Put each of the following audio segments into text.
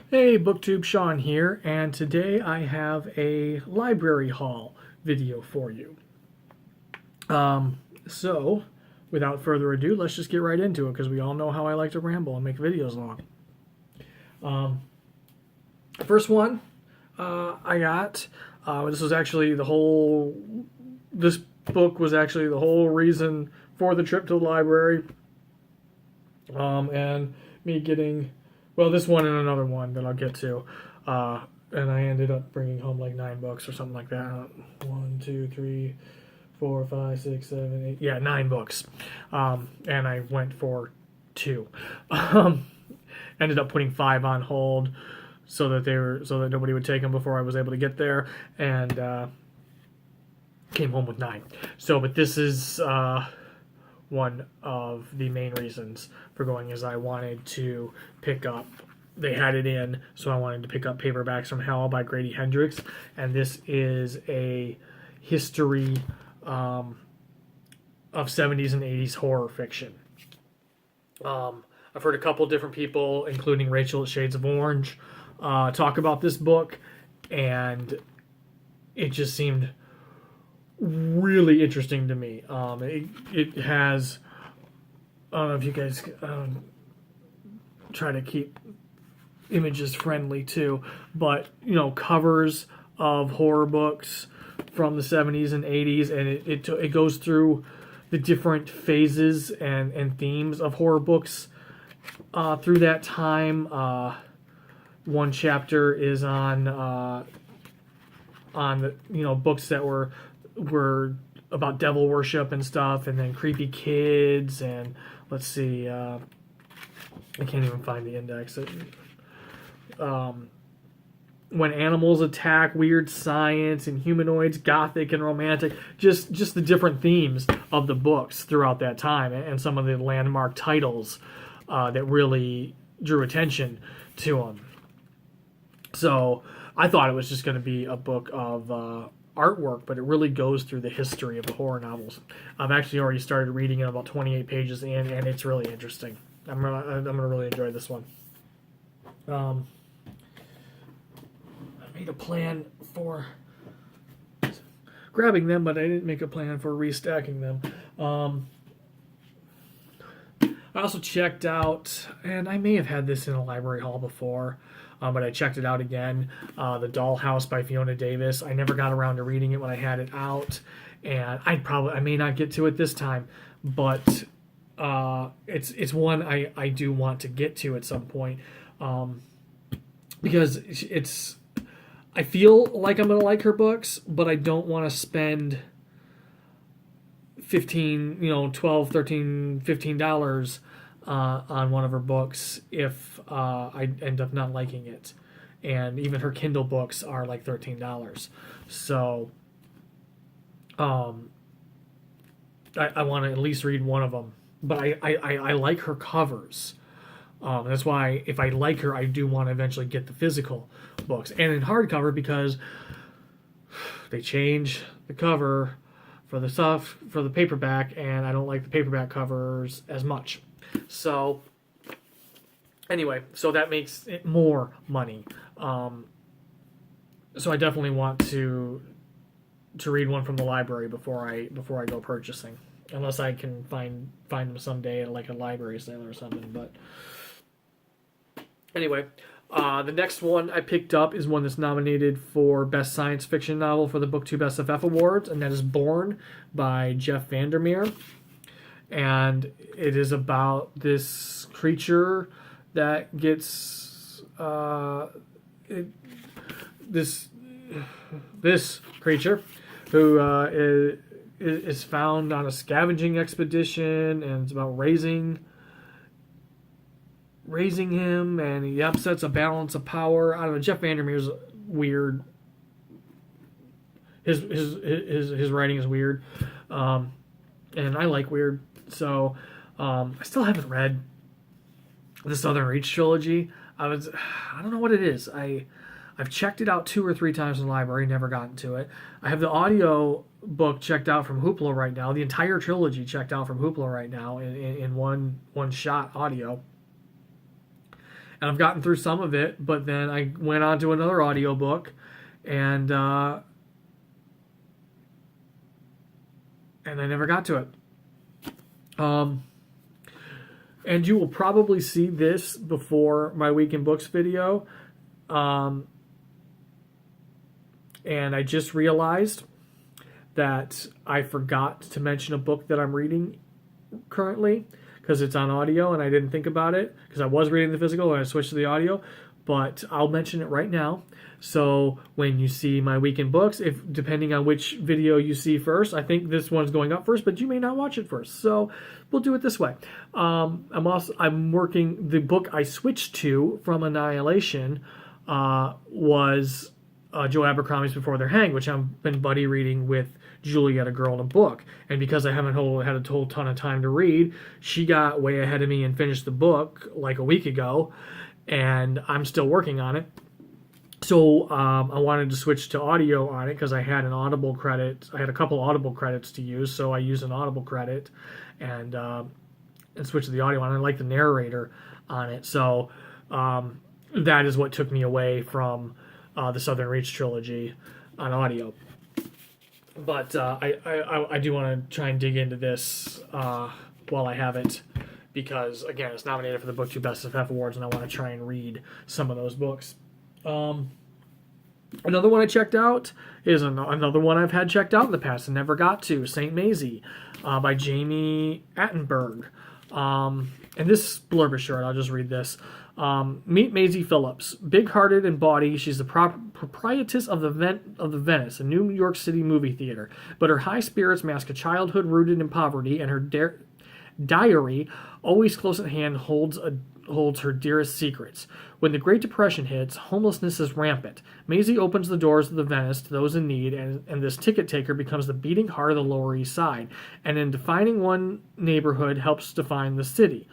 Hey, BookTube Sean here, and today I have a library haul video for you. So, without further ado, let's just get right into it, because we all know how I like to ramble and make videos long. First one I got, this was actually this book was actually the whole reason for the trip to the library, and me getting, well, this one and another one that I'll get to. And I ended up bringing home like 9 books or something like that. 1, 2, 3, 4, 5, 6, 7, 8. Yeah, 9 books. And I went for 2. Ended up putting 5 on hold so that nobody would take them before I was able to get there, and came home with 9. So, but this is one of the main reasons for going, is I wanted to pick up, they had it in, so I wanted to pick up Paperbacks from Hell by Grady Hendrix, and this is a history of 70s and 80s horror fiction. I've heard a couple different people, including Rachel at Shades of Orange, talk about this book, and it just seemed really interesting to me. It has, I don't know if you guys try to keep images friendly too, but covers of horror books from the 70s and 80s, and it goes through the different phases and themes of horror books through that time. One chapter is on the books that were about devil worship and stuff, and then creepy kids, and let's see, I can't even find the index. When animals attack, weird science, and humanoids, gothic and romantic, just the different themes of the books throughout that time, and some of the landmark titles that really drew attention to them. So I thought it was just going to be a book of artwork, but it really goes through the history of the horror novels. I've actually already started reading it, about 28 pages in, and it's really interesting. I'm gonna really enjoy this one. I made a plan for grabbing them, but I didn't make a plan for restacking them. I also checked out, and I may have had this in a library haul before, but I checked it out again, The Dollhouse by Fiona Davis. I never got around to reading it when I had it out, and I may not get to it this time, but it's one I do want to get to at some point, because I feel like I'm going to like her books, but I don't want to spend $15, $12, $13, $15 on one of her books if I end up not liking it. And even her Kindle books are like $13. So I want to at least read one of them. But I like her covers. That's why if I like her, I do want to eventually get the physical books. And in hardcover, because they change the cover for the paperback, and I don't like the paperback covers as much. So anyway, so that makes it more money. So I definitely want to read one from the library before I go purchasing, unless I can find them someday at like a library sale or something. But anyway, the next one I picked up is one that's nominated for Best Science Fiction Novel for the Booktube SFF Awards, and that is Born by Jeff Vandermeer. And it is about this creature that gets this creature who is found on a scavenging expedition, and it's about raising him, and he upsets a balance of power. I don't know. Jeff Vandermeer's weird. His writing is weird, and I like weird. So I still haven't read the Southern Reach trilogy. I don't know what it is. I've checked it out 2 or 3 times in the library, never gotten to it. I have the audio book checked out from Hoopla right now. The entire trilogy checked out from Hoopla right now in one shot audio. and I've gotten through some of it, but then I went on to another audiobook, and I never got to it. And you will probably see this before my Week in Books video. And I just realized that I forgot to mention a book that I'm reading currently because it's on audio and I didn't think about it because I was reading the physical and I switched to the audio. But I'll mention it right now. So when you see my Week in Books, if depending on which video you see first, I think this one's going up first, but you may not watch it first. So we'll do it this way. I'm working the book I switched to from Annihilation was Joe Abercrombie's Before They're Hanged, which I've been buddy reading with Juliet, A Girl in a Book. And because I haven't had a whole ton of time to read, she got way ahead of me and finished the book like a week ago, and I'm still working on it. So I wanted to switch to audio on it because I had an Audible credit. I had a couple Audible credits to use, so I used an Audible credit and switched to the audio. And I like the narrator on it, so that is what took me away from the Southern Reach trilogy on audio. But I do want to try and dig into this while I have it, because again, it's nominated for the BookTube Best of F Awards, and I want to try and read some of those books. Another one I checked out is another one I've had checked out in the past and never got to, Saint Mazie by Jamie Attenberg. And this blurb is short. I'll just read this. Meet Mazie Phillips. Big-hearted and bawdy, she's the proprietress of the Venice, a New York City movie theater. But her high spirits mask a childhood rooted in poverty, and her diary, always close at hand, holds her dearest secrets. When the Great Depression hits, homelessness is rampant. Mazie opens the doors of the Venice to those in need, and this ticket taker becomes the beating heart of the Lower East Side, and in defining one neighborhood helps define the city.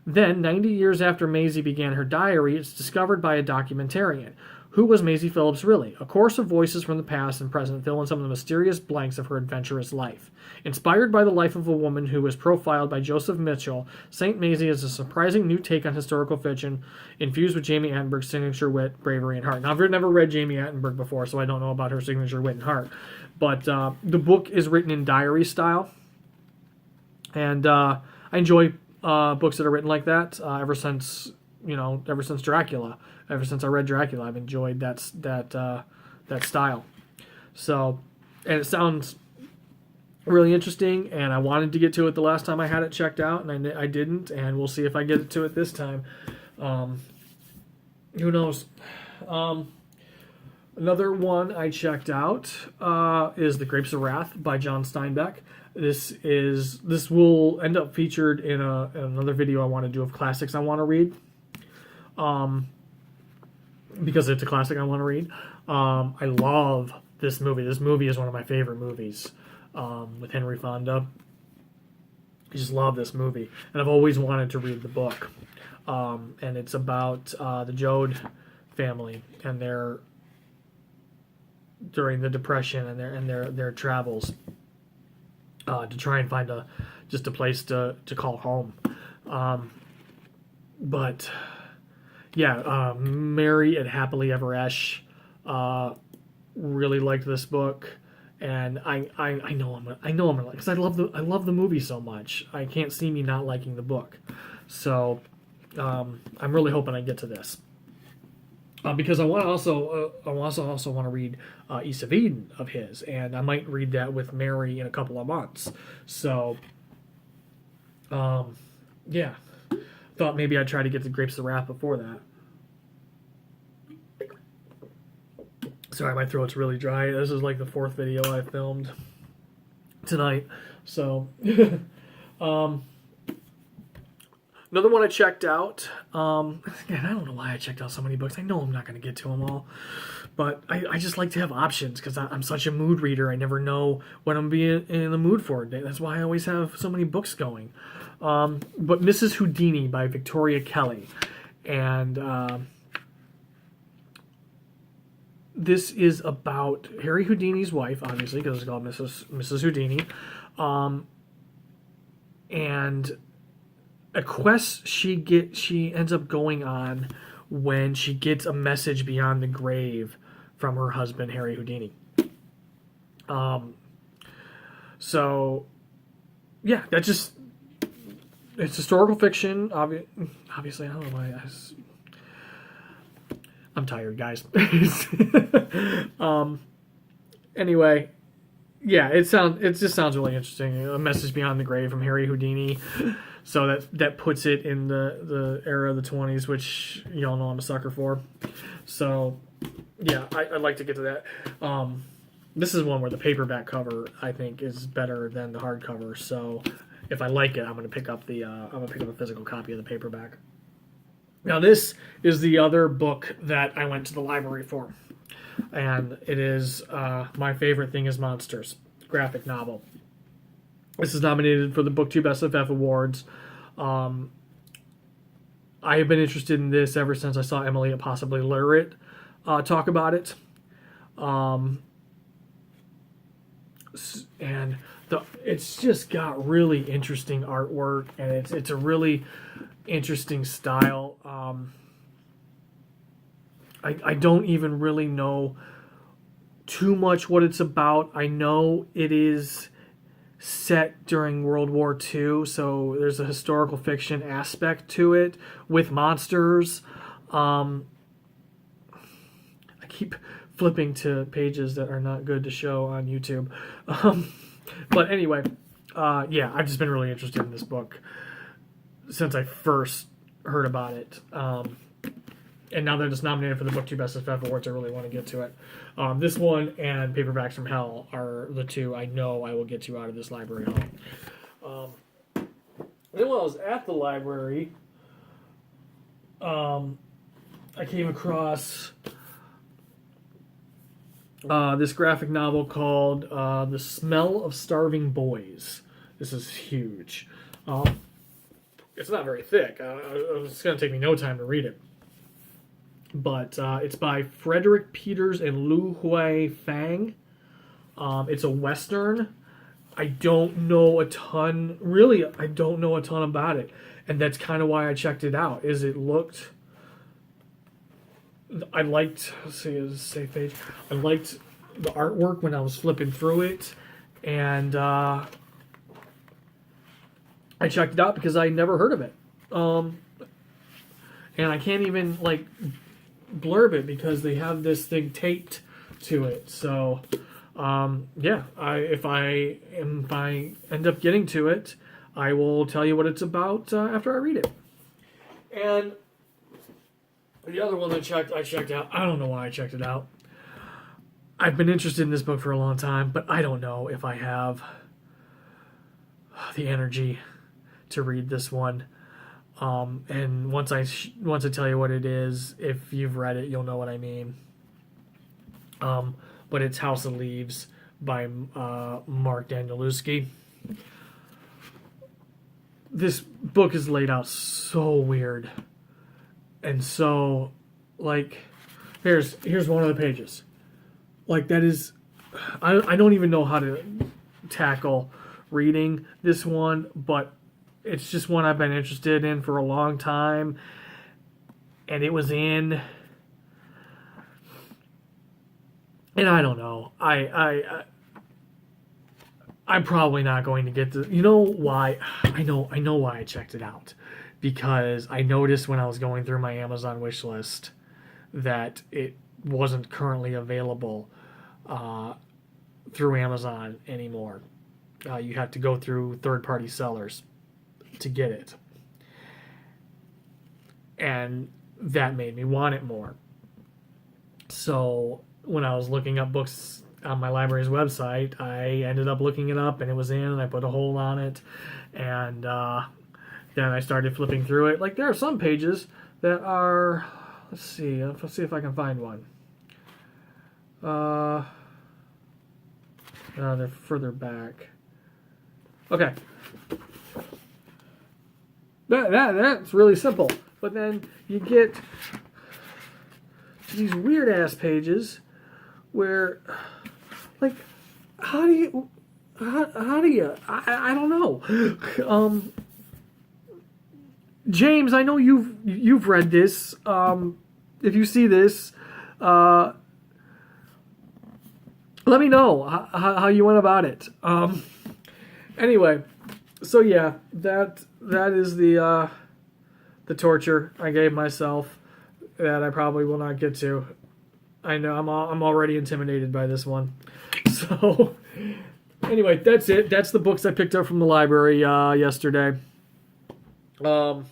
Then, 90 years after Mazie began her diary, it's discovered by a documentarian. Who was Mazie Phillips really? A chorus of voices from the past and present fill in some of the mysterious blanks of her adventurous life. Inspired by the life of a woman who was profiled by Joseph Mitchell, Saint Mazie is a surprising new take on historical fiction, infused with Jamie Attenberg's signature wit, bravery, and heart. Now, I've never read Jamie Attenberg before, so I don't know about her signature wit and heart. But the book is written in diary style, and I enjoy books that are written like that ever since Dracula. Ever since I read Dracula, I've enjoyed that style. So, and it sounds really interesting, and I wanted to get to it the last time I had it checked out, and I didn't, and we'll see if I get to it this time. Who knows? Another one I checked out is The Grapes of Wrath by John Steinbeck. This will end up featured in another video I want to do of classics I want to read. Because it's a classic I want to read. I love this movie. This movie is one of my favorite movies with Henry Fonda. I just love this movie. And I've always wanted to read the book. And it's about the Joad family and during the Depression and their travels to try and find just a place to call home. But yeah, Merry and Happily Ever Esch really liked this book, and I know I'm gonna like, because I love the movie so much. I can't see me not liking the book. So I'm really hoping I get to this. Because I also want to read East of Eden of his, and I might read that with Mary in a couple of months. So, yeah, thought maybe I'd try to get the Grapes of Wrath before that. Sorry, my throat's really dry. This is like the fourth video I filmed tonight. So, another one I checked out. Again, I don't know why I checked out so many books. I know I'm not going to get to them all. But I just like to have options because I'm such a mood reader. I never know what I'm being in the mood for. That's why I always have so many books going. But Mrs. Houdini by Victoria Kelly. And this is about Harry Houdini's wife, obviously, because it's called Mrs. Houdini. And a quest she ends up going on when she gets a message beyond the grave from her husband, Harry Houdini. So, yeah, it's historical fiction. Obviously, I don't know why I'm tired, guys. Anyway, yeah, it just sounds really interesting. A message beyond the grave from Harry Houdini. So that puts it in the era of the 20s, which y'all know I'm a sucker for. So, yeah, I'd like to get to that. This is one where the paperback cover, I think, is better than the hardcover. So, if I like it, I'm gonna pick up a physical copy of the paperback. Now, this is the other book that I went to the library for, and it is My Favorite Thing is Monsters, graphic novel. This is nominated for the Booktubers SFF Awards. I have been interested in this ever since I saw Emily at Possibly Literate talk about it. And it's just got really interesting artwork, and it's a really interesting style. I don't even really know too much what it's about. I know it is set during World War II, so there's a historical fiction aspect to it with monsters. I keep flipping to pages that are not good to show on YouTube. But anyway, yeah, I've just been really interested in this book since I first heard about it. And now that it's nominated for the Booktubers SFF Awards, I really want to get to it. This one and Paperbacks from Hell are the two I know I will get to out of this library haul. Then while I was at the library, I came across this graphic novel called The Smell of Starving Boys. This is huge. It's not very thick. It's going to take me no time to read it. But it's by Frederick Peters and Lu Hui Fang. It's a Western. I don't know a ton. Really, I don't know a ton about it. And that's kind of why I checked it out. I liked, let's see, is a safe page. I liked the artwork when I was flipping through it. And I checked it out because I never heard of it. And I can't even, blurb it because they have this thing taped to it. So, yeah, if I end up getting to it, I will tell you what it's about after I read it. And the other one that I checked out, I don't know why I checked it out. I've been interested in this book for a long time, but I don't know if I have the energy to read this one. And once I tell you what it is, if you've read it, you'll know what I mean. But it's House of Leaves by Mark Danielewski. This book is laid out so weird. And so, here's one of the pages. That is, I don't even know how to tackle reading this one, but it's just one I've been interested in for a long time. And it was in, and I don't know. I'm probably not going to get to, you know why? I know why I checked it out. Because I noticed when I was going through my Amazon wish list that it wasn't currently available through Amazon anymore. You have to go through third-party sellers to get it. And that made me want it more. So when I was looking up books on my library's website, I ended up looking it up, and it was in, and I put a hold on it. And then I started flipping through it. There are some pages that are, let's see if I can find one. They're further back. Okay. That's really simple. But then you get to these weird ass pages where, how do you, I don't know. James, I know you've read this. If you see this, let me know how you went about it. Anyway, so yeah, that is the torture I gave myself that I probably will not get to. I know I'm already intimidated by this one. So anyway, that's it. That's the books I picked up from the library yesterday. So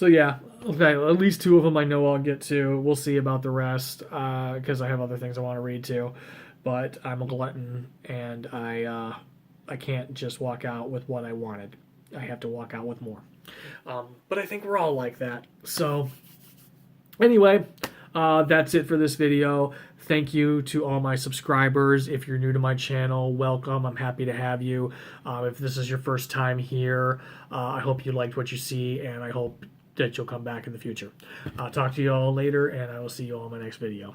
yeah, okay, at least 2 of them I know I'll get to. We'll see about the rest, because I have other things I want to read too. But I'm a glutton, and I can't just walk out with what I wanted. I have to walk out with more. But I think we're all like that. So anyway, that's it for this video. Thank you to all my subscribers. If you're new to my channel, welcome. I'm happy to have you. If this is your first time here, I hope you liked what you see, and I hope that you'll come back in the future. I'll talk to you all later, and I will see you all in my next video.